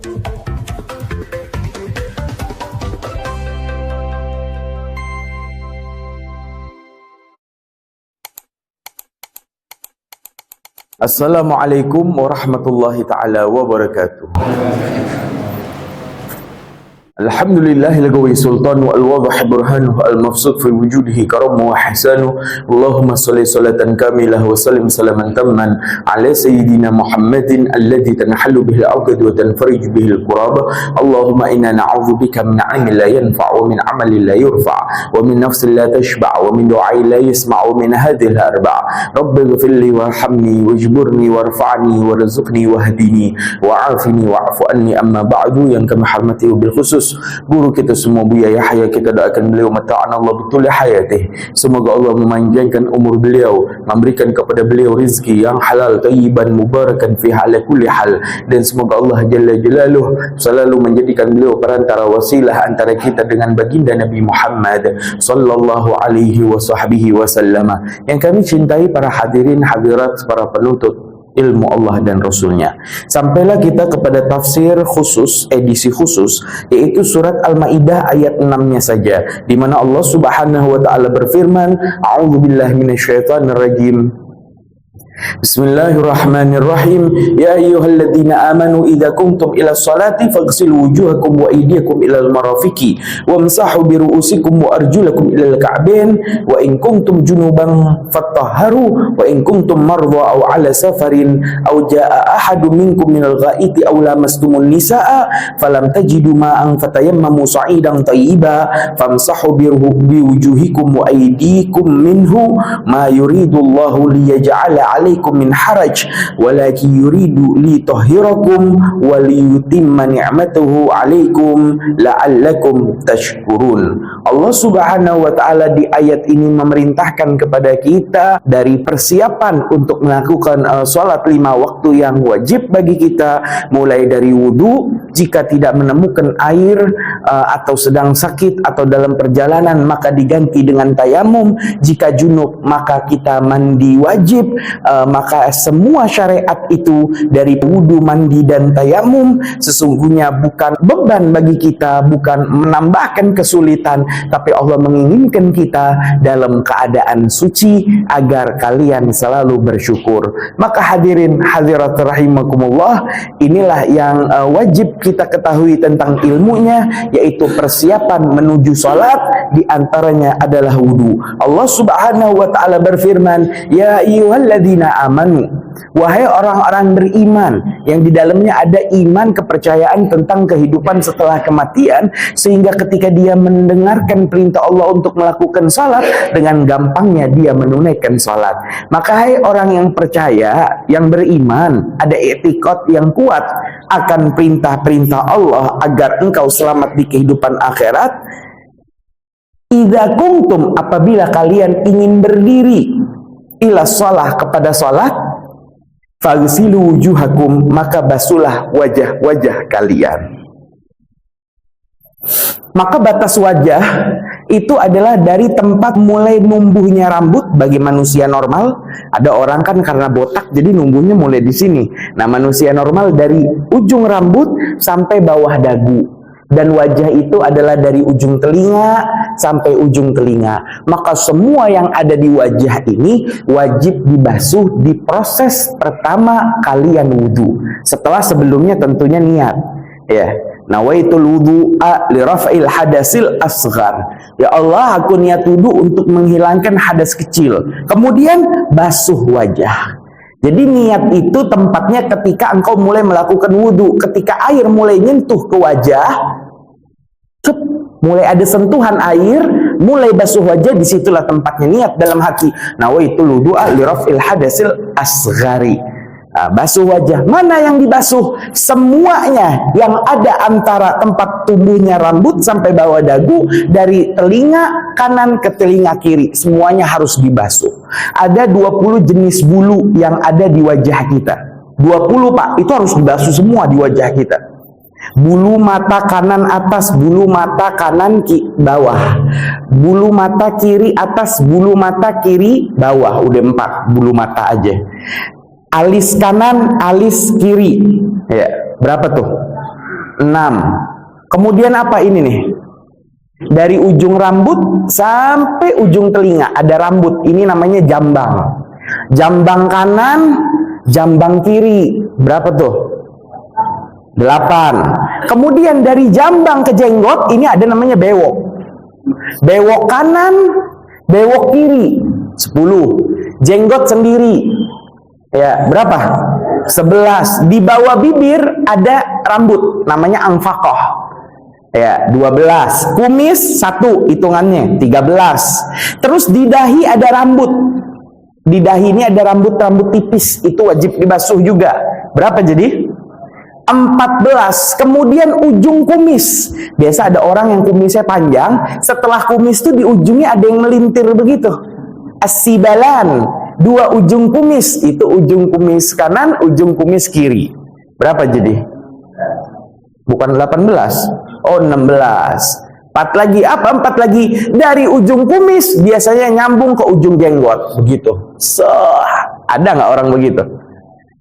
Assalamualaikum warahmatullahi ta'ala wabarakatuh. Alhamdulillahil qawi sultanu al-wadih burhanuhu al-mafsud fi wujudihi karamu wa ihsanu. Allahumma sholli sholatan kamilah wa sallim salaman tamman ala sayyidina Muhammadin alladhi tanhallu bihi al-'uqad wa tanfariju bihi al-kurab. Allahumma inna na'udzubika min 'ilmin la yanfa' wa min 'amalin la yurfa' wa min nafsin la tashba' wa min du'ain la yasma' wa min hadhihi al-arba'. Rabbighfirli warhamni wajburni warfa'ni warzuqni wahdini wa'afini wa'fu anni. Amma ba'du, yang kami hormati bil khusus guru kita semua, Buya Yahya, kita doakan beliau mata'ana Allah betul hayatih. Semoga Allah memanjangkan umur beliau, memberikan kepada beliau rizki yang halal, thayyiban, mubarakan fiha ala kulli hal, dan semoga Allah Jalla Jalaluh selalu menjadikan beliau perantara wasilah antara kita dengan baginda Nabi Muhammad sallallahu alaihi wasallam. Yang kami cintai para hadirin hadirat, para penuntut ilmu Allah dan Rasulnya, sampailah kita kepada tafsir khusus, edisi khusus, yaitu surat Al-Maidah ayat 6-nya saja, di mana Allah Subhanahu wa taala berfirman, a'udzubillahi minasyaitonirrajim. Bismillahirrahmanirrahim. Ya ayyuhalladzina amanu idza kumtum ila sholati faghsilu wujuhakum wa aydiyakum ila al-marafiqi wamsahu bi ru'usikum wa arjulakum ila al-ka'bayn wa in kuntum junuban fattahharu wa in kuntum marḍā aw 'ala safarin aw jaa'a ahadun minkum minal gha'iti aw lamastumun nisaa'a falam tajidu ma'an fatayammamu sa'idan thayyiban famsahu bi wujuhikum wa aydikum minhu ma yuridullahu liyaj'ala alaikum min haraj walakin yuridu li tahhirakum wa liyutimma ni'matahu alaikum la'allakum tashkurun. Allah Subhanahu wa taala di ayat ini memerintahkan kepada kita dari persiapan untuk melakukan salat 5 waktu yang wajib bagi kita, mulai dari wudu jika tidak menemukan air atau sedang sakit atau dalam perjalanan maka diganti dengan tayamum, jika junub maka kita mandi wajib. Maka semua syariat itu dari wudu, mandi, dan tayamum sesungguhnya bukan beban bagi kita, bukan menambahkan kesulitan, tapi Allah menginginkan kita dalam keadaan suci agar kalian selalu bersyukur. Maka hadirin hadirat rahimakumullah, inilah yang wajib kita ketahui tentang ilmunya, yaitu persiapan menuju salat, di antaranya adalah wudu. Allah Subhanahu wa taala berfirman, ya ayyuhalladzina amanu, wahai orang-orang beriman, yang di dalamnya ada iman, kepercayaan tentang kehidupan setelah kematian, sehingga ketika dia mendengarkan perintah Allah untuk melakukan salat, dengan gampangnya dia menunaikan salat. Maka hai orang yang percaya, yang beriman, ada i'tiqad yang kuat akan perintah-perintah Allah agar engkau selamat di kehidupan akhirat. Idza kuntum, apabila kalian ingin berdiri, ila shalah, kepada salat, faghsilu wujuhakum, maka basuhlah wajah-wajah kalian. Maka batas wajah itu adalah dari tempat mulai numbuhnya rambut bagi manusia normal. Ada orang kan karena botak jadi numbuhnya mulai di sini. Nah, manusia normal dari ujung rambut sampai bawah dagu. Dan wajah itu adalah dari ujung telinga sampai ujung telinga. Maka semua yang ada di wajah ini wajib dibasuh di proses pertama kalian wudu. Setelah sebelumnya tentunya niat. Ya, nawaitul wudu'a li raf'il hadasil asghar. Ya Allah, aku niat wudu untuk menghilangkan hadas kecil. Kemudian basuh wajah. Jadi niat itu tempatnya ketika engkau mulai melakukan wudu. Ketika air mulai nyentuh ke wajah, mulai ada sentuhan air, mulai basuh wajah, disitulah tempatnya niat dalam hati. Nawaitul wudu'a li raf'il hadasil asghari. Nah, basuh wajah. Mana yang dibasuh? Semuanya yang ada antara tempat tumbuhnya rambut sampai bawah dagu, dari telinga kanan ke telinga kiri, semuanya harus dibasuh. Ada 20 jenis bulu yang ada di wajah kita. 20 Pak, itu harus dibasuh semua di wajah kita. Bulu mata kanan atas, bulu mata kanan bawah, bulu mata kiri atas, bulu mata kiri bawah. Udah 4 bulu mata aja. Alis kanan, alis kiri. Ya, berapa tuh? 6. Kemudian apa ini nih? Dari ujung rambut sampai ujung telinga ada rambut. Ini namanya jambang. Jambang kanan, jambang kiri. Berapa tuh? 8. Kemudian dari jambang ke jenggot ini ada namanya bewok. Bewok kanan, bewok kiri. 10. Jenggot sendiri. Ya, berapa? 11. Di bawah bibir ada rambut namanya angfakoh. Ya, 12. Kumis 1 hitungannya, 13. Terus di dahi ada rambut. Di dahi ini ada rambut-rambut tipis, itu wajib dibasuh juga. Berapa jadi? 14. Kemudian ujung kumis. Biasa ada orang yang kumisnya panjang, setelah kumis itu di ujungnya ada yang melintir begitu. As-sibalan. 2 ujung kumis, itu ujung kumis kanan, ujung kumis kiri. Berapa jadi? Bukan 18. Oh, 16. 4 lagi. Apa 4 lagi? Dari ujung kumis biasanya nyambung ke ujung jenggot. Begitu. Ada nggak orang begitu?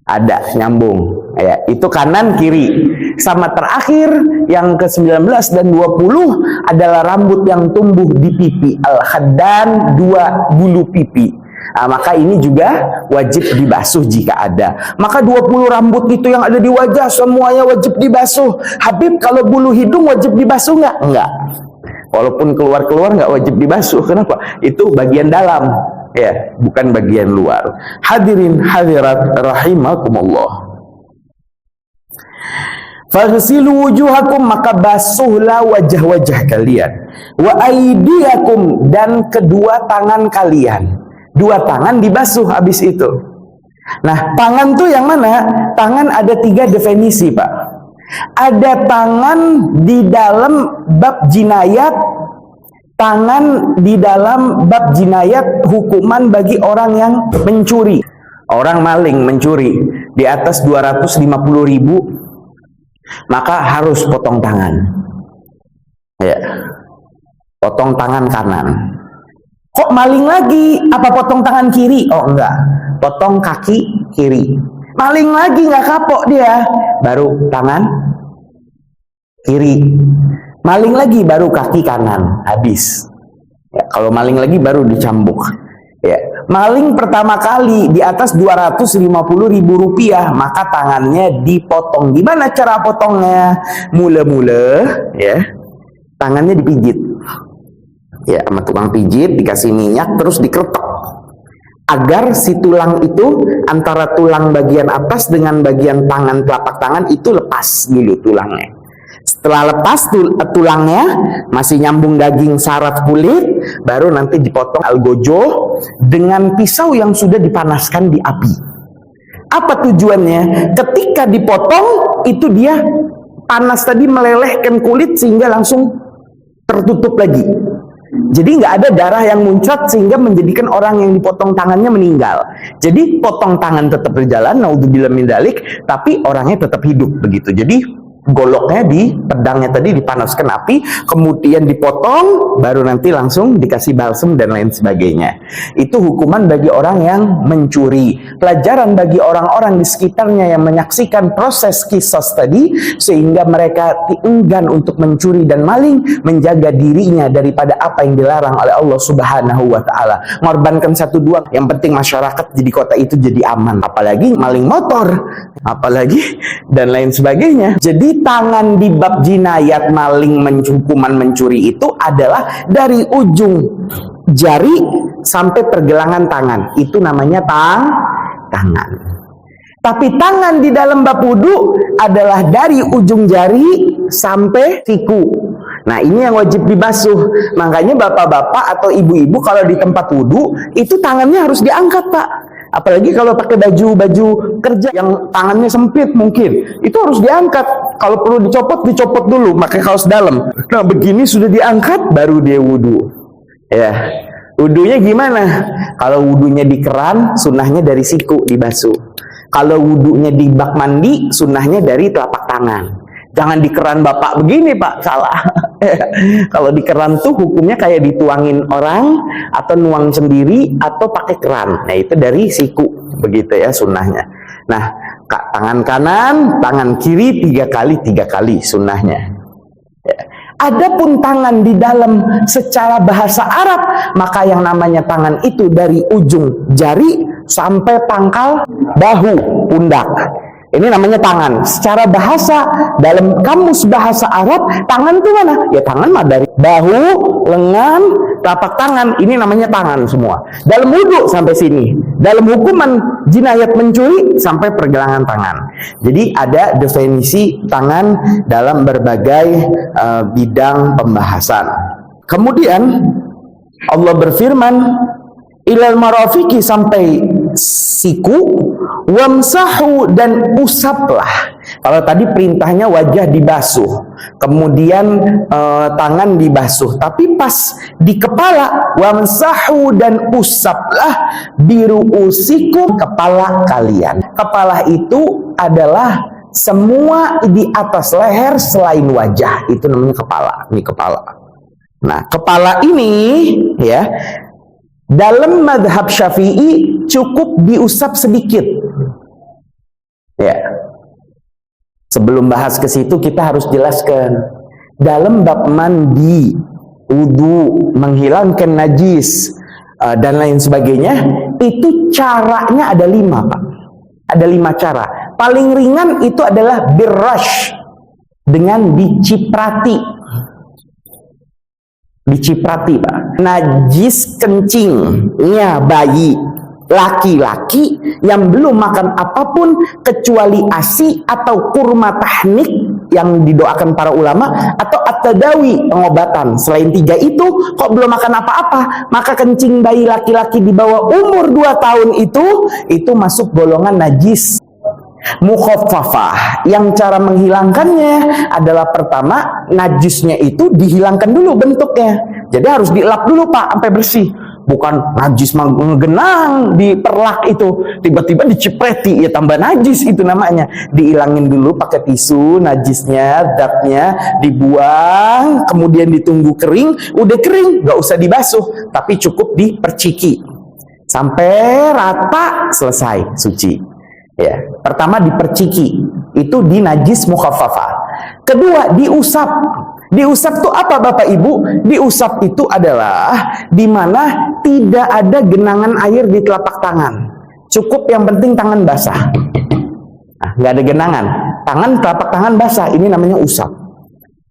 Ada, nyambung. Ya, itu kanan kiri. Sama terakhir yang ke-19 dan 20 adalah rambut yang tumbuh di pipi. Al-khaddan, 2 bulu pipi. Nah, maka ini juga wajib dibasuh jika ada. Maka 20 rambut itu yang ada di wajah semuanya wajib dibasuh. Habib, kalau bulu hidung wajib dibasuh nggak? Enggak. Walaupun keluar-keluar nggak wajib dibasuh. Kenapa? Itu bagian dalam, ya, bukan bagian luar. Hadirin hadirat rahimakumullah. Faghsilu wujuhakum, maka basuhlah wajah-wajah kalian. Wa aydiyakum, dan kedua tangan kalian. 2 tangan dibasuh habis itu. Nah, tangan tuh yang mana? Tangan ada 3 definisi, Pak. Ada tangan di dalam bab jinayat, tangan di dalam bab jinayat hukuman bagi orang yang mencuri. Orang maling mencuri di atas 250.000, maka harus potong tangan. Ya. Potong tangan kanan. Kok maling lagi? Apa potong tangan kiri? Oh enggak, potong kaki kiri. Maling lagi nggak kapok dia, baru tangan kiri. Maling lagi baru kaki kanan, habis. Ya, kalau maling lagi baru dicambuk. Ya, maling pertama kali di atas 250.000 rupiah, maka tangannya dipotong. Gimana cara potongnya? Mula-mula, ya, tangannya dipijit. Ya, sama tukang pijit, dikasih minyak, terus dikeretok agar si tulang itu, antara tulang bagian atas dengan bagian tangan, telapak tangan itu lepas dulu tulangnya. Setelah lepas tulangnya, masih nyambung daging saraf kulit, baru nanti dipotong algojo dengan pisau yang sudah dipanaskan di api. Apa tujuannya? Ketika dipotong, itu dia panas tadi melelehkan kulit sehingga langsung tertutup lagi. Jadi nggak ada darah yang muncrat sehingga menjadikan orang yang dipotong tangannya meninggal. Jadi potong tangan tetap berjalan, naudzubillah min dzalik, tapi orangnya tetap hidup begitu. Jadi goloknya di pedangnya tadi dipanaskan api, kemudian dipotong, baru nanti langsung dikasih balsem dan lain sebagainya. Itu hukuman bagi orang yang mencuri. Pelajaran bagi orang-orang di sekitarnya yang menyaksikan proses kisos tadi, sehingga mereka enggan untuk mencuri dan maling, menjaga dirinya daripada apa yang dilarang oleh Allah Subhanahu wa Ta'ala. Mengorbankan 1-2, yang penting masyarakat di kota itu jadi aman. Apalagi maling motor, apalagi dan lain sebagainya. Jadi tangan di bab jinayat maling hukuman mencuri itu adalah dari ujung jari sampai pergelangan tangan. Itu namanya tangan. Tapi tangan di dalam bab wudu adalah dari ujung jari sampai siku. Nah, ini yang wajib dibasuh. Makanya bapak-bapak atau ibu-ibu kalau di tempat wudu itu tangannya harus diangkat, Pak. Apalagi kalau pakai baju kerja yang tangannya sempit mungkin, itu harus diangkat. Kalau perlu dicopot dulu, pakai kaos dalam. Nah, begini sudah diangkat, baru dia wudhu. Ya, wudhunya gimana? Kalau wudhunya di keran, sunnahnya dari siku dibasuh. Kalau wudhunya di bak mandi, sunnahnya dari telapak tangan. Jangan di keran bapak begini, Pak, salah. Kalau di keran tuh hukumnya kayak dituangin orang, atau nuang sendiri, atau pakai keran. Nah, itu dari siku, begitu ya sunnahnya. Nah, Tangan kanan, tangan kiri 3 kali sunnahnya. Ya. Adapun tangan di dalam secara bahasa Arab, maka yang namanya tangan itu dari ujung jari sampai pangkal bahu, pundak. Ini namanya tangan. Secara bahasa, dalam kamus bahasa Arab, tangan itu mana? Ya tangan mah dari bahu, lengan, telapak tangan. Ini namanya tangan semua. Dalam wudhu sampai sini. Dalam hukuman jinayat mencuri sampai pergelangan tangan. Jadi ada definisi tangan dalam berbagai bidang pembahasan. Kemudian Allah berfirman, ilal marafiki, sampai siku, wamsahu, dan usaplah. Kalau tadi perintahnya wajah dibasuh, kemudian tangan dibasuh, tapi pas di kepala, wamsahu, dan usaplah biruusikum, kepala kalian. Kepala itu adalah semua di atas leher selain wajah, itu namanya kepala. Ini kepala. Nah, kepala ini ya, dalam madhab Syafi'i cukup diusap sedikit. Ya. Sebelum bahas ke situ kita harus jelaskan. Dalam bab mandi, wudu, menghilangkan najis dan lain sebagainya, itu caranya ada 5, Pak. Ada 5 cara. Paling ringan itu adalah birrash, dengan diciprati. Diciprati, Pak. Najis kencingnya bayi laki-laki yang belum makan apapun kecuali ASI atau kurma tahnik yang didoakan para ulama, atau at-tadawi, pengobatan. Selain 3 itu kok belum makan apa-apa, maka kencing bayi laki-laki di bawah umur 2 tahun itu masuk golongan najis mukhaffafah. Yang cara menghilangkannya adalah pertama, najisnya itu dihilangkan dulu bentuknya. Jadi harus dielap dulu, Pak, sampai bersih. Bukan najis menggenang diperlak itu, tiba-tiba dicipreti, ya tambah najis itu namanya. Dihilangin dulu pakai tisu najisnya, zatnya dibuang, kemudian ditunggu kering. Udah kering, nggak usah dibasuh, tapi cukup diperciki sampai rata, selesai, suci. Ya, pertama diperciki, itu di najis mukhaffafah. Kedua, diusap. Diusap itu apa, Bapak Ibu? Diusap itu adalah di mana tidak ada genangan air di telapak tangan. Cukup yang penting tangan basah. Nah, nggak ada genangan, telapak tangan basah, ini namanya usap.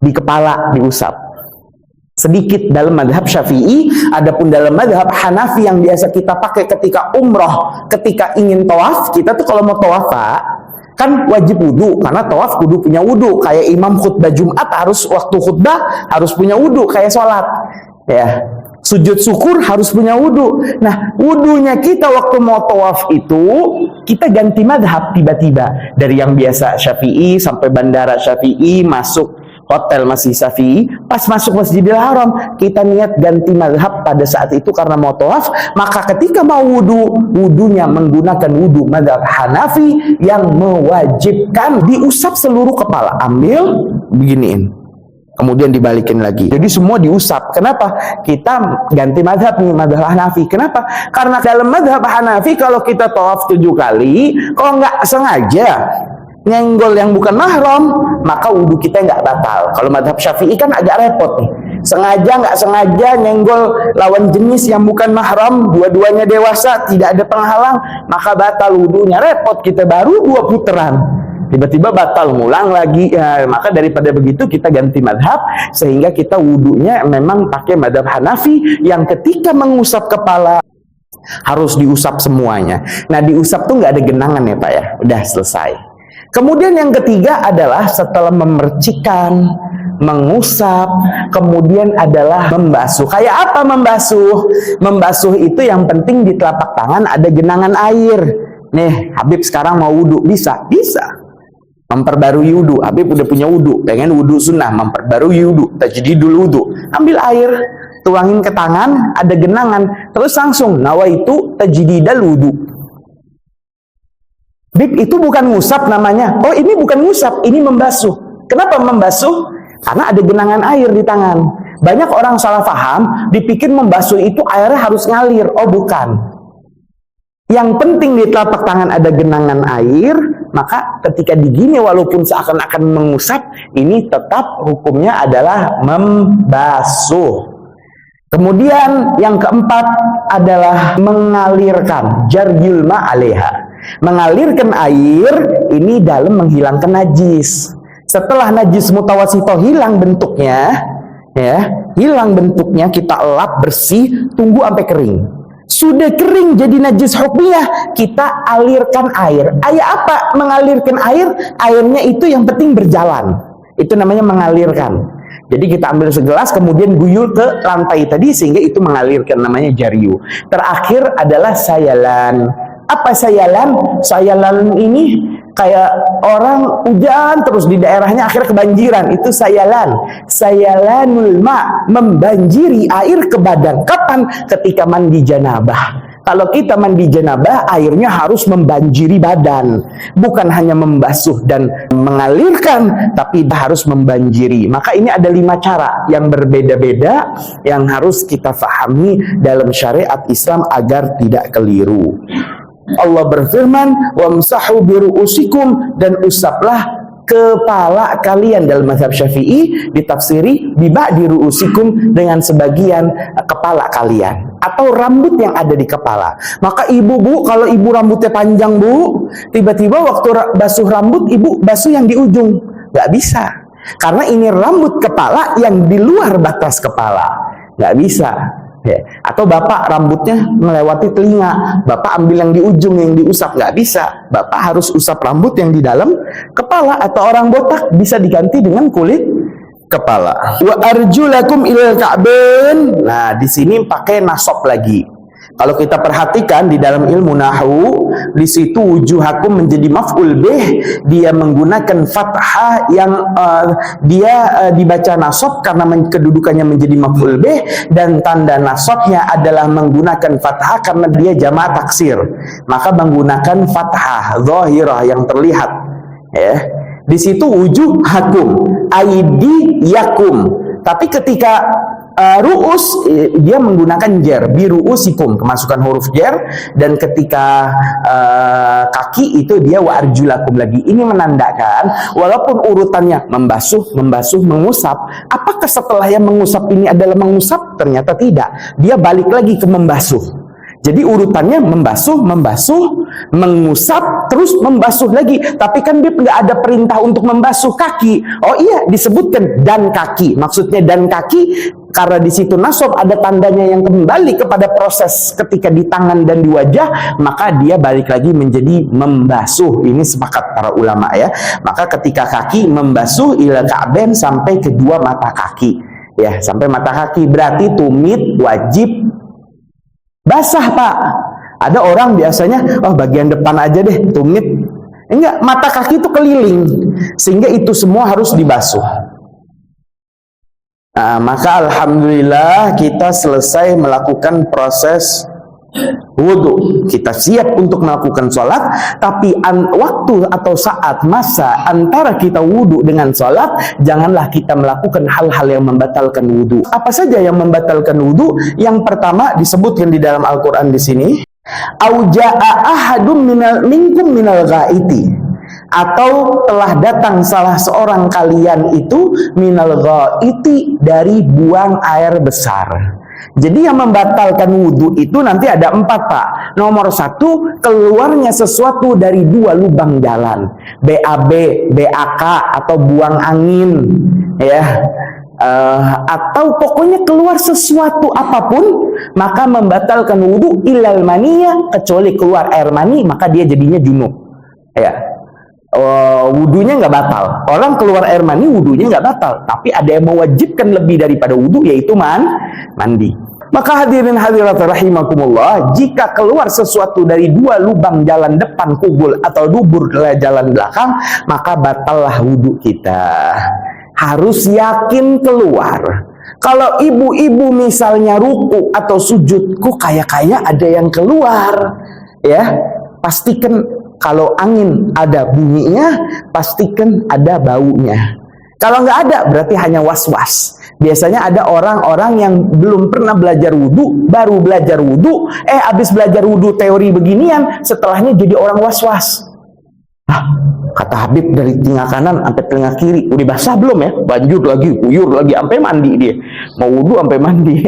Di kepala diusap. Sedikit dalam madhab Syafi'i, adapun dalam madhab Hanafi yang biasa kita pakai ketika umroh, ketika ingin tawaf, kita tuh kalau mau tawaf, Pak, kan wajib wudu, karena tawaf kudu punya wudu. Kayak imam khutbah Jumat harus waktu khutbah harus punya wudu, kayak sholat. Ya, sujud syukur harus punya wudu. Nah, wudunya kita waktu mau tawaf itu, kita ganti madhab tiba-tiba. Dari yang biasa Syafi'i sampai bandara Syafi'i, masuk hotel masih Syafi'i, pas masuk Masjidil Haram kita niat ganti mazhab pada saat itu karena mau tawaf, maka ketika mau wudu, wudunya menggunakan wudu mazhab Hanafi yang mewajibkan diusap seluruh kepala. Ambil beginiin, kemudian dibalikin lagi, jadi semua diusap. Kenapa? Kita ganti mazhab nih, mazhab Hanafi. Kenapa? Karena dalam mazhab Hanafi kalau kita tawaf 7 kali, kalau nggak sengaja nyenggol yang bukan mahram, maka wudhu kita nggak batal. Kalau madhab Syafi'i kan agak repot nih, sengaja nggak sengaja nyenggol lawan jenis yang bukan mahram, dua-duanya dewasa, tidak ada penghalang, maka batal wudhunya. Repot, kita baru 2 putaran tiba-tiba batal, ngulang lagi. Ya, maka daripada begitu kita ganti madhab, sehingga kita wudhunya memang pakai madhab Hanafi yang ketika mengusap kepala harus diusap semuanya. Nah, diusap tuh nggak ada genangan ya, Pak ya, udah selesai. Kemudian yang ketiga adalah setelah memercikan, mengusap, kemudian adalah membasuh. Kayak apa membasuh? Membasuh itu yang penting di telapak tangan ada genangan air. Nih, Habib sekarang mau wudhu, bisa? Bisa. Memperbarui wudhu, Habib udah punya wudhu, pengen wudhu sunnah, memperbarui wudhu, tajdidul wudhu. Ambil air, tuangin ke tangan, ada genangan, terus langsung nawaitu tajdidal wudhu. Bib, itu bukan ngusap namanya. Oh, ini bukan ngusap, ini membasuh. Kenapa membasuh? Karena ada genangan air di tangan. Banyak orang salah paham, dipikir membasuh itu airnya harus ngalir. Oh, bukan. Yang penting di telapak tangan ada genangan air, maka ketika digini walaupun seakan-akan mengusap, ini tetap hukumnya adalah membasuh. Kemudian yang keempat adalah mengalirkan, jaryul ma'aleha. Mengalirkan air ini dalam menghilangkan najis. Setelah najis mutawasito hilang bentuknya, ya, hilang bentuknya, kita elap bersih, tunggu sampai kering. Sudah kering jadi najis hukmiyah, kita alirkan air. Apa mengalirkan air? Airnya itu yang penting berjalan. Itu namanya mengalirkan. Jadi kita ambil segelas kemudian guyur ke lantai tadi sehingga itu mengalirkan, namanya jaryu. Terakhir adalah sayalan. Apa sayalan? Sayalan ini kayak orang hujan terus di daerahnya akhirnya kebanjiran, itu sayalan. Sayalanul ma, membanjiri air ke badan. Kapan? Ketika mandi janabah. Kalau kita mandi janabah, airnya harus membanjiri badan, bukan hanya membasuh dan mengalirkan, tapi harus membanjiri. Maka ini ada 5 cara yang berbeda-beda yang harus kita pahami dalam syariat Islam agar tidak keliru. Allah berfirman, wamsahu biru'usikum, dan usaplah kepala kalian. Dalam mazhab Syafi'i ditafsiri biba'di ru'usikum, dengan sebagian kepala kalian atau rambut yang ada di kepala. Maka ibu, Bu, kalau ibu rambutnya panjang, Bu, tiba-tiba waktu basuh rambut ibu basuh yang di ujung, nggak bisa, karena ini rambut kepala yang di luar batas kepala, nggak bisa. Ya. Atau bapak rambutnya melewati telinga, bapak ambil yang di ujung yang diusap, nggak bisa. Bapak harus usap rambut yang di dalam kepala. Atau orang botak bisa diganti dengan kulit kepala. Wa arjulakum ilal ka'bain. Nah, di sini pakai nasab lagi. Kalau kita perhatikan di dalam ilmu nahwu, di situ wujuhakum menjadi maf'ul bih, dia menggunakan fathah yang dibaca nasab karena kedudukannya menjadi maf'ul bih, dan tanda nasabnya adalah menggunakan fathah karena dia jamak taksir. Maka menggunakan fathah zahirah yang terlihat. Ya. Di situ wujuhakum, aydiyakum. Tapi ketika ru'us, dia menggunakan jer, biru'usikum, kemasukan huruf jer, dan ketika kaki itu dia wa arjulakum lagi. Ini menandakan walaupun urutannya membasuh, mengusap, apakah setelah yang mengusap ini adalah mengusap? Ternyata tidak. Dia balik lagi ke membasuh. Jadi urutannya membasuh, mengusap, terus membasuh lagi. Tapi kan dia nggak ada perintah untuk membasuh kaki. Oh iya, disebutkan dan kaki. Maksudnya dan kaki karena di situ nasab ada tandanya yang kembali kepada proses ketika di tangan dan di wajah, maka dia balik lagi menjadi membasuh. Ini sepakat para ulama ya. Maka ketika kaki membasuh ila ka'ben, sampai kedua mata kaki. Ya, sampai mata kaki berarti tumit wajib basah, Pak. Ada orang biasanya, oh bagian depan aja deh, tumit. Enggak, mata kaki itu keliling. Sehingga itu semua harus dibasuh. Nah, maka alhamdulillah kita selesai melakukan proses wudhu. Kita siap untuk melakukan sholat, tapi waktu atau saat masa antara kita wudhu dengan sholat, janganlah kita melakukan hal-hal yang membatalkan wudhu. Apa saja yang membatalkan wudhu? Yang pertama disebutkan di dalam Al-Quran di sini, auja'a ahadum minkum minal ghaiti, atau telah datang salah seorang kalian itu minal ghaiti, dari buang air besar. Jadi yang membatalkan wudhu itu nanti ada 4, Pak. Nomor 1, keluarnya sesuatu dari 2 lubang jalan, BAB, BAK, atau buang angin, ya, atau pokoknya keluar sesuatu apapun, maka membatalkan wudhu ilal maniyah, kecuali keluar air mani, maka dia jadinya junub. Ya. Wudhunya nggak batal. Orang keluar air mani, wudhunya nggak batal. Tapi ada yang mewajibkan lebih daripada wudhu, yaitu mandi. Maka hadirin hadirat rahimakumullah, jika keluar sesuatu dari 2 lubang jalan depan kubul atau dubur jalan belakang, maka batallah wudhu kita. Harus yakin keluar. Kalau ibu-ibu misalnya ruku atau sujud, kok kayak ada yang keluar, ya, pastikan. Kalau angin ada bunyinya, pastikan ada baunya. Kalau nggak ada, berarti hanya was-was. Biasanya ada orang-orang yang belum pernah belajar wudhu, baru belajar wudhu, abis belajar wudhu teori beginian, setelahnya jadi orang was-was. Kata Habib dari telinga kanan sampai telinga kiri, udah basah belum ya? Banjur lagi, uyur lagi, sampai mandi dia. Mau wudhu sampai mandi.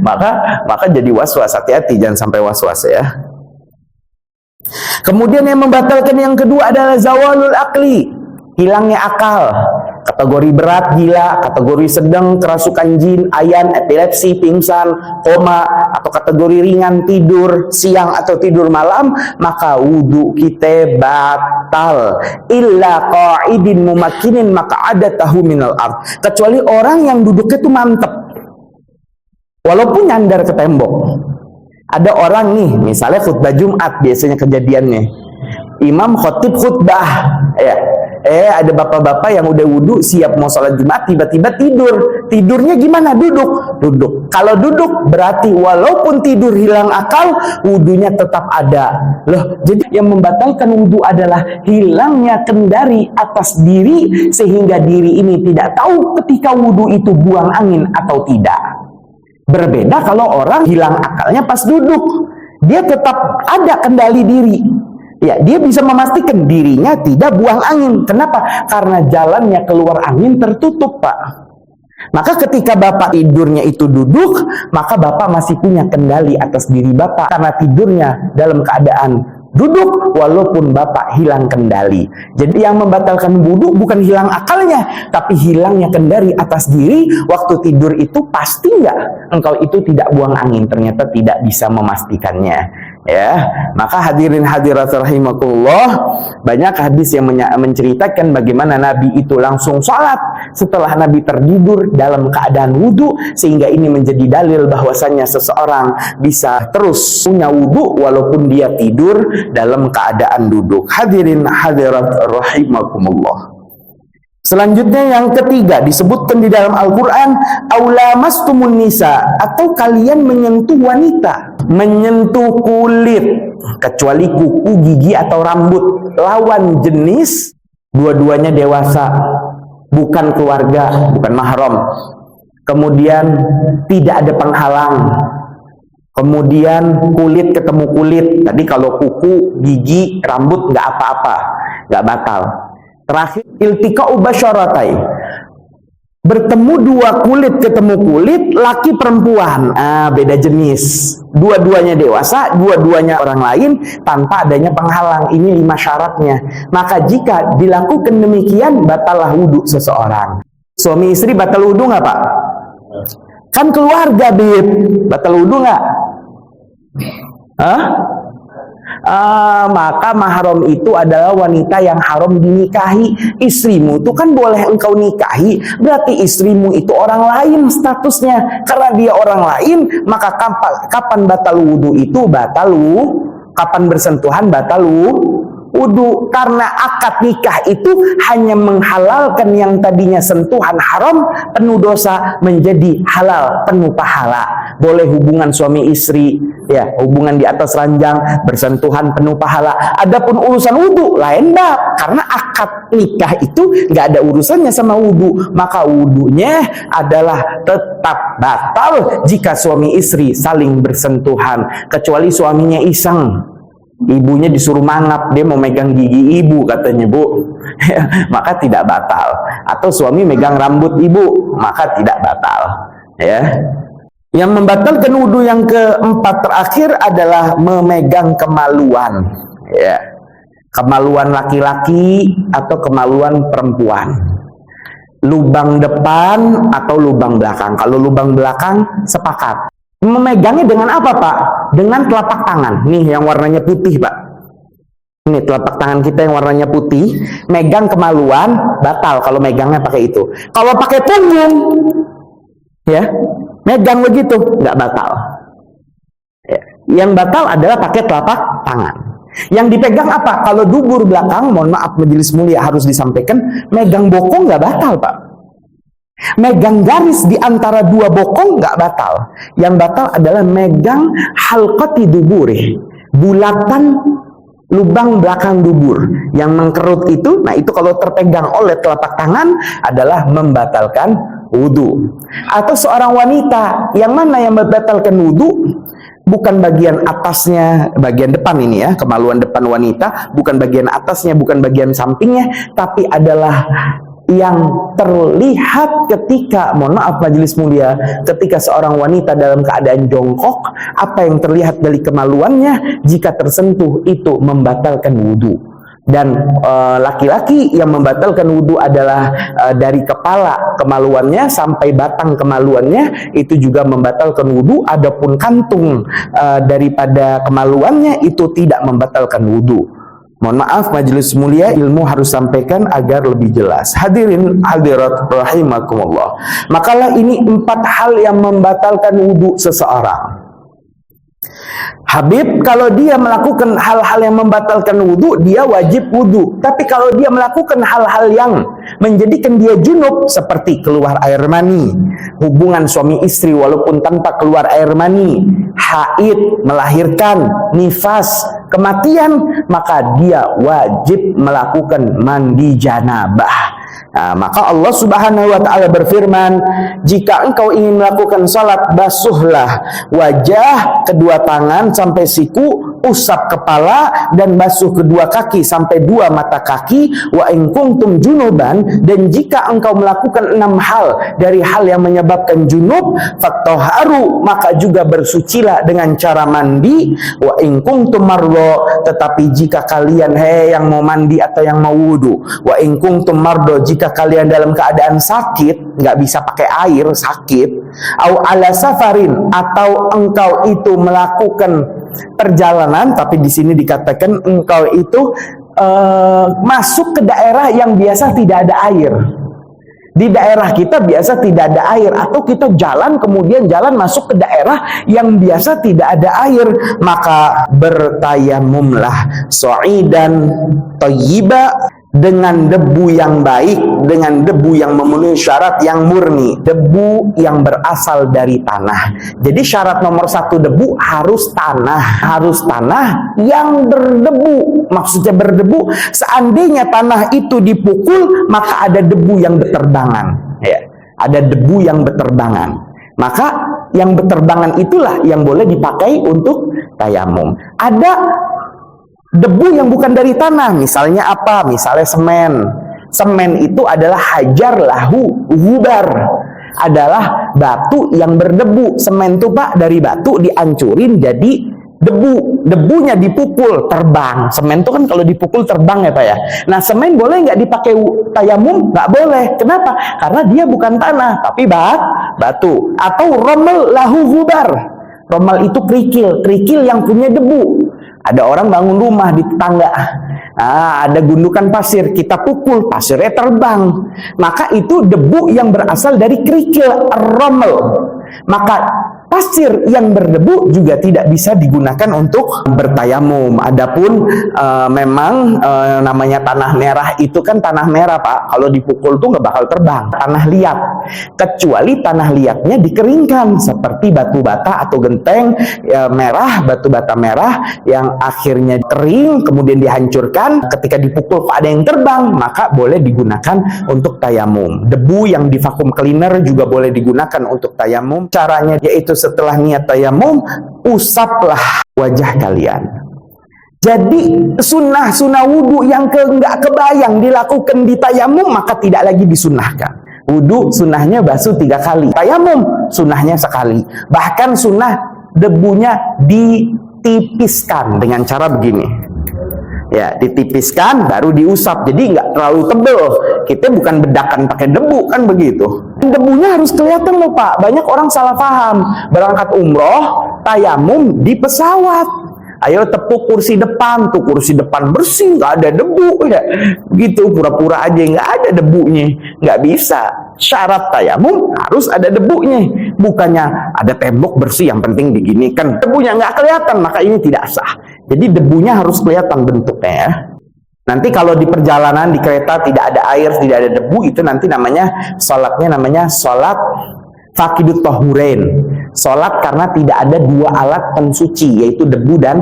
maka jadi was-was. Hati-hati, jangan sampai was-was ya. Kemudian yang membatalkan yang kedua adalah zawalul akli, hilangnya akal. Kategori berat gila, kategori sedang kerasukan jin, ayan, epilepsi, pingsan, koma, atau kategori ringan tidur siang atau tidur malam, maka wudhu kita batal. Illa qa'idin mumakinin maq'adatahu minal ard. Kecuali orang yang duduknya itu mantep, walaupun nyandar ke tembok. Ada orang nih, misalnya khutbah Jumat, biasanya kejadiannya imam khotib khutbah, ya. Ada bapak-bapak yang udah wudhu siap mau sholat Jumat, tiba-tiba tidur. Tidurnya gimana? Duduk. Kalau duduk berarti walaupun tidur hilang akal, wudhunya tetap ada. Loh, jadi yang membatalkan wudhu adalah hilangnya kendali atas diri, sehingga diri ini tidak tahu ketika wudhu itu buang angin atau tidak. Berbeda kalau orang hilang akalnya pas duduk, dia tetap ada kendali diri. Ya, dia bisa memastikan dirinya tidak buang angin. Kenapa? Karena jalannya keluar angin tertutup, Pak. Maka ketika Bapak tidurnya itu duduk, maka Bapak masih punya kendali atas diri Bapak. Karena tidurnya dalam keadaan duduk, walaupun Bapak hilang kendali. Jadi yang membatalkan wudhu bukan hilang akalnya, tapi hilangnya kendali atas diri. Waktu tidur itu pasti nggak engkau itu tidak buang angin? Ternyata tidak bisa memastikannya. Ya, maka hadirin hadirat rahimakumullah, banyak hadis yang menceritakan bagaimana Nabi itu langsung sholat setelah Nabi tertidur dalam keadaan wudhu, sehingga ini menjadi dalil bahwasannya seseorang bisa terus punya wudhu walaupun dia tidur dalam keadaan duduk. Hadirin hadirat rahimakumullah. Selanjutnya yang ketiga disebutkan di dalam Al-Quran, aulamastumun nisa, atau kalian menyentuh wanita, menyentuh kulit, kecuali kuku, gigi atau rambut lawan jenis, dua-duanya dewasa, bukan keluarga, bukan mahram. Kemudian tidak ada penghalang. Kemudian kulit ketemu kulit. Tadi kalau kuku, gigi, rambut nggak apa-apa, nggak batal. Terakhir, iltiqa'u basyaratai, bertemu dua kulit ketemu kulit, laki perempuan, beda jenis, dua-duanya dewasa, dua-duanya orang lain, tanpa adanya penghalang. Ini 5 syaratnya. Maka jika dilakukan demikian, batallah wudhu seseorang. Suami istri batal wudhu nggak, Pak? Kan keluarga, Bib. Batal wudhu nggak? Maka mahram itu adalah wanita yang haram dinikahi. Istrimu itu kan boleh engkau nikahi, berarti istrimu itu orang lain statusnya. Karena dia orang lain, maka kapan batal wudhu itu? Kapan bersentuhan batal wudhu. Karena akad nikah itu hanya menghalalkan yang tadinya sentuhan haram, penuh dosa, menjadi halal, penuh pahala. Boleh hubungan suami istri, ya, hubungan di atas ranjang, bersentuhan, penuh pahala. Adapun urusan wudhu lain bab, karena akad nikah itu nggak ada urusannya sama wudhu. Maka wudhunya adalah tetap batal jika suami istri saling bersentuhan, kecuali suaminya iseng. Ibunya disuruh mangap, dia mau megang gigi ibu katanya, Bu. Maka tidak batal. Atau suami megang rambut ibu, maka tidak batal. Ya. Yang membatalkan wudhu yang keempat terakhir adalah memegang kemaluan. Ya. Kemaluan laki-laki atau kemaluan perempuan. Lubang depan atau lubang belakang. Kalau lubang belakang sepakat. Memegangnya dengan apa, Pak? Dengan telapak tangan. Nih yang warnanya putih, Pak. Ini telapak tangan kita yang warnanya putih. Megang kemaluan, batal kalau megangnya pakai itu. Kalau pakai punggung, ya, megang begitu, nggak batal. Ya. Yang batal adalah pakai telapak tangan. Yang dipegang apa? Kalau dubur belakang, mohon maaf majelis mulia harus disampaikan, megang bokong nggak batal, Pak. Megang garis di antara dua bokong nggak batal. Yang batal adalah megang halqati duburi, bulatan lubang belakang dubur yang mengkerut itu, nah itu kalau terpegang oleh telapak tangan adalah membatalkan wudu. Atau seorang wanita, yang mana yang membatalkan wudu? Bukan bagian atasnya, bagian depan ini ya, kemaluan depan wanita, bukan bagian atasnya, bukan bagian sampingnya, tapi adalah yang terlihat ketika, mohon maaf majelis mulia, ketika seorang wanita dalam keadaan jongkok, apa yang terlihat dari kemaluannya jika tersentuh itu membatalkan wudhu. Dan laki-laki yang membatalkan wudhu adalah dari kepala kemaluannya sampai batang kemaluannya, itu juga membatalkan wudhu. Adapun kantung daripada kemaluannya itu tidak membatalkan wudhu. Mohon maaf majelis mulia, ilmu harus sampaikan agar lebih jelas. Hadirin hadirat rahimakumullah. Makalah ini 4 hal yang membatalkan wudhu seseorang. Habib, kalau dia melakukan hal-hal yang membatalkan wudhu, dia wajib wudhu. Tapi kalau dia melakukan hal-hal yang menjadikan dia junub, seperti keluar air mani, hubungan suami istri walaupun tanpa keluar air mani, haid, melahirkan, nifas, kematian, maka dia wajib melakukan mandi janabah. Nah, maka Allah Subhanahu wa ta'ala berfirman, jika engkau ingin melakukan salat, basuhlah wajah, kedua tangan sampai siku, usap kepala, dan basuh kedua kaki sampai 2 mata kaki. Wa in kuntum junuban, dan jika engkau melakukan 6 hal dari hal yang menyebabkan junub, fattoharu, maka juga bersucilah dengan cara mandi. Wa in kuntum mardo, tetapi jika kalian yang mau mandi atau yang mau wudu, wa in kuntum mardo, jika kalian dalam keadaan sakit, nggak bisa pakai air, sakit, au ala safarin, atau engkau itu melakukan perjalanan, tapi di sini dikatakan engkau itu masuk ke daerah yang biasa tidak ada air. Di daerah kita biasa tidak ada air, atau kita jalan kemudian jalan masuk ke daerah yang biasa tidak ada air, maka bertayamumlah so'idan thayyiba, dengan debu yang baik, dengan debu yang memenuhi syarat yang murni, debu yang berasal dari tanah. Jadi syarat nomor 1 debu harus tanah yang berdebu. Maksudnya berdebu, seandainya tanah itu dipukul, maka ada debu yang berterbangan, ya, ada debu yang berterbangan. Maka yang berterbangan itulah yang boleh dipakai untuk tayamum. Ada debu yang bukan dari tanah, misalnya apa? Misalnya semen. Semen itu adalah hajar lahu gubar, adalah batu yang berdebu. Semen itu Pak dari batu dihancurin jadi debu. Debunya dipukul, terbang. Semen itu kan kalau dipukul terbang ya Pak ya. Nah semen boleh nggak dipakai tayamum? Nggak boleh. Kenapa? Karena dia bukan tanah, tapi batu. Atau romel lahu gubar. Romel itu kerikil yang punya debu. Ada orang bangun rumah di tetangga, ada gundukan pasir, kita pukul, pasirnya terbang. Maka itu debu yang berasal dari kerikil, romel. Maka pasir yang berdebu juga tidak bisa digunakan untuk bertayamum. Adapun memang namanya tanah merah itu kan tanah merah Pak, kalau dipukul tuh nggak bakal terbang. Tanah liat, kecuali tanah liatnya dikeringkan, seperti batu bata atau genteng merah, batu bata merah yang akhirnya kering kemudian dihancurkan, ketika dipukul ada yang terbang, maka boleh digunakan untuk tayamum. Debu yang di vacuum cleaner juga boleh digunakan untuk tayamum. Caranya yaitu setelah niat tayamum, usaplah wajah kalian. Jadi sunnah wudhu yang nggak kebayang dilakukan di tayamum, maka tidak lagi disunnahkan. Wudhu sunnahnya basuh 3 kali, tayamum sunnahnya sekali. Bahkan sunnah debunya ditipiskan dengan cara begini. Ya, ditipiskan baru diusap, jadi nggak terlalu tebel. Kita bukan bedakan pakai debu kan begitu. Debunya harus kelihatan loh Pak. Banyak orang salah paham. Berangkat umroh, tayamum di pesawat. Ayo tepuk kursi depan, tuh kursi depan bersih, nggak ada debu ya. Gitu pura-pura aja nggak ada debunya, nggak bisa. Syarat tayamum harus ada debunya. Bukannya ada tembok bersih yang penting diginikan, debunya nggak kelihatan, maka ini tidak sah. Jadi debunya harus kelihatan bentuknya ya. Nanti kalau di perjalanan di kereta tidak ada air, tidak ada debu, itu nanti namanya sholatnya namanya sholat fakidut tohuren. Sholat karena tidak ada 2 alat pensuci, yaitu debu dan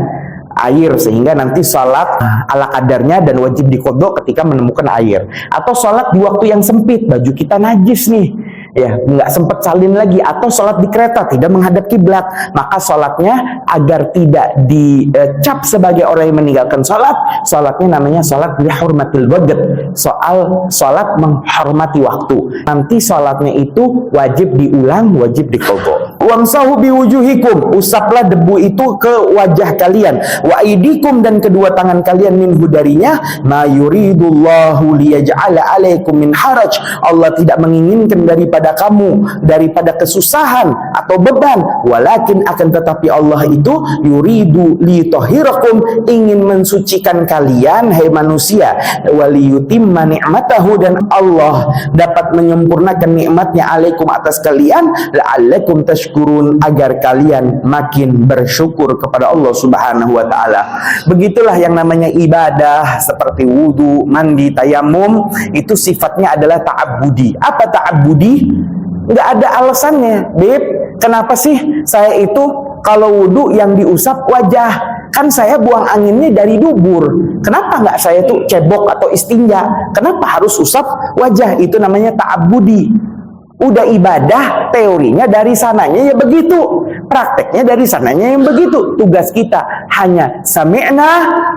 air, sehingga nanti sholat ala kadarnya dan wajib diqodho ketika menemukan air. Atau sholat di waktu yang sempit, baju kita najis nih, ya nggak sempat salin lagi, atau sholat di kereta tidak menghadap kiblat, maka sholatnya agar tidak dicap sebagai orang yang meninggalkan sholat, sholatnya namanya sholat bihurmatil waqt, soal sholat menghormati waktu. Nanti sholatnya itu wajib diulang, wajib diqodho. Wamsahu biwujuhikum, usaplah debu itu ke wajah kalian, wa aidikum, dan kedua tangan kalian, minhu darinya, ma yuridullahu liyaj'ala alaikum min haraj, Allah tidak menginginkan daripada kamu daripada kesusahan atau beban, walakin akan tetapi Allah itu yuridu liyutahhirakum, ingin mensucikan kalian hai manusia, waliyutimma ni'matahu, dan Allah dapat menyempurnakan nikmatnya alaikum atas kalian, la'allakum tashkurun, agar kalian makin bersyukur kepada Allah Subhanahu wa taala. Begitulah yang namanya ibadah seperti wudu, mandi, tayamum, itu sifatnya adalah ta'abbudi. Apa ta'abbudi? Nggak ada alasannya, Beb. Kenapa sih saya itu kalau wudu yang diusap wajah? Kan saya buang anginnya dari dubur. Kenapa nggak saya tuh cebok atau istinja? Kenapa harus usap wajah? Itu namanya ta'abbudi. Udah ibadah, teorinya dari sananya ya begitu, prakteknya dari sananya yang begitu. Tugas kita hanya sami'na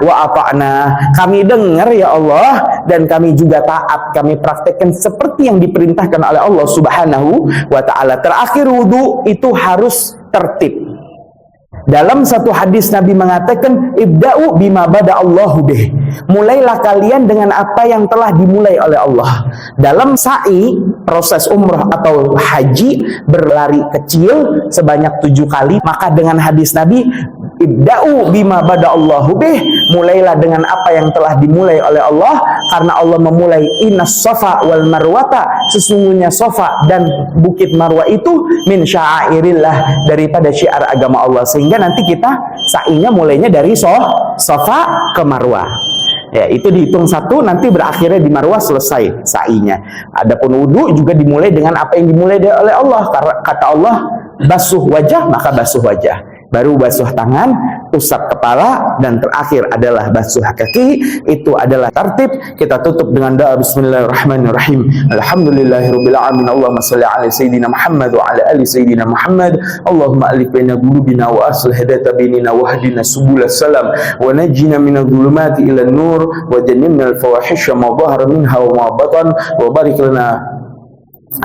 wa ata'na, kami dengar ya Allah dan kami juga taat, kami praktekkan seperti yang diperintahkan oleh Allah Subhanahu wa ta'ala. Terakhir, wudu itu harus tertib. Dalam satu hadis Nabi mengatakan, ibda'u bima bada Allahu bih, mulailah kalian dengan apa yang telah dimulai oleh Allah. Dalam sa'i, proses umrah atau haji, berlari kecil sebanyak 7 kali, maka dengan hadis Nabi, ibda'u bima bada Allahu bih, mulailah dengan apa yang telah dimulai oleh Allah, karena Allah memulai innas safa wal marwata, sesungguhnya Safa dan Bukit Marwah itu min sya'airillah, daripada syiar agama Allah. Sehingga nanti kita sa'inya mulainya dari Safa ke Marwah. Ya, itu dihitung 1, nanti berakhirnya di Marwah, selesai sa'inya. Adapun wudu juga dimulai dengan apa yang dimulai oleh Allah. Kata Allah, basuh wajah, maka basuh wajah. Baru basuh tangan, usap kepala, dan terakhir adalah basuh kaki. Itu adalah tertib. Kita tutup dengan doa bismillahirrahmanirrahim. Alhamdulillahirabbil alamin. Allahumma shalli ala sayyidina Muhammad wa ala ali sayyidina Muhammad. Allahumma alif baina qulubina wa aslih hadata bainina wa hdina subulas salam wa najjina minadh dhulumati ila an-nur wa jannibna al-fawahisha ma dhahara minha wa ma batan wa barik lana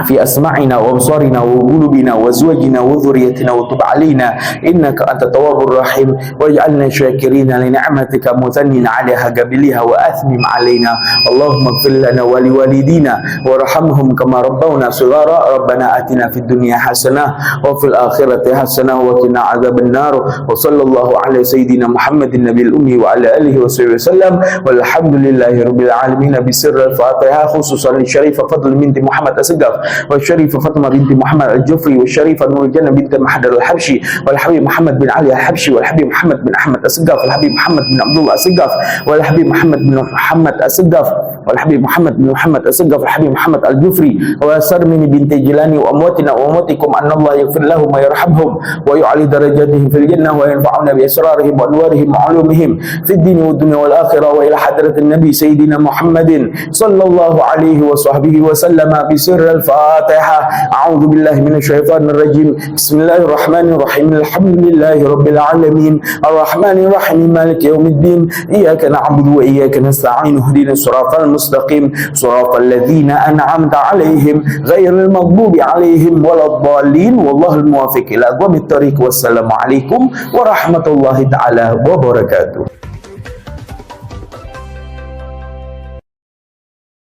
في أسماعنا وأبصارنا وقلوبنا وأزواجنا وذريتنا وتب علينا إنك أنت التواب الرحيم واجعلنا شاكرين لنعمتك مثنين عليها قبلها وأثمم علينا اللهم اغفر لنا ولوالدينا وارحمهم كما ربونا صغارا ربنا آتنا في الدنيا حسنة وفي الآخرة حسنة وقنا عذاب النار وصلى الله على سيدنا محمد النبي الأمي وعلى آله وصحبه وسلم والحمد لله رب العالمين بسر الفاتحة خصوصا للشريف فضل بنت محمد أسقف والشريفة فاطمة بنت محمد الجفري والشريفة نور الجنة بنت محمد الحبشي والحبيب محمد بن علي الحبشي والحبيب محمد بن أحمد السقاف والحبيب محمد بن عبد الله السقاف والحبيب محمد بن محمد السقاف والحبيب محمد بن محمد السقاف والحبيب محمد الجفري وسرمني بنت جيلاني وأمواتنا وأمواتكم أن الله يغفر لهم ويرحمهم ويعلي درجاتهم في الجنة وينفعنا بأسرارهم وأنوارهم وعلومهم في الدين والدنيا والآخرة وإلى حضرة النبي سيدنا محمد صلى الله عليه وصحبه وسلم بسر الفاتحة. أعوذ بالله من الشيطان الرجيم. بسم الله الرحمن الرحيم. الحمد لله رب العالمين الرحمن الرحيم مالك يوم الدين إياك نعبد وإياك نستعين اهدنا الصراط المستقيم صراط الذين أنعمت عليهم غير المغضوب عليهم ولا الضالين والله الموافق إلى أقوم الطريق والسلام عليكم ورحمة الله تعالى وبركاته.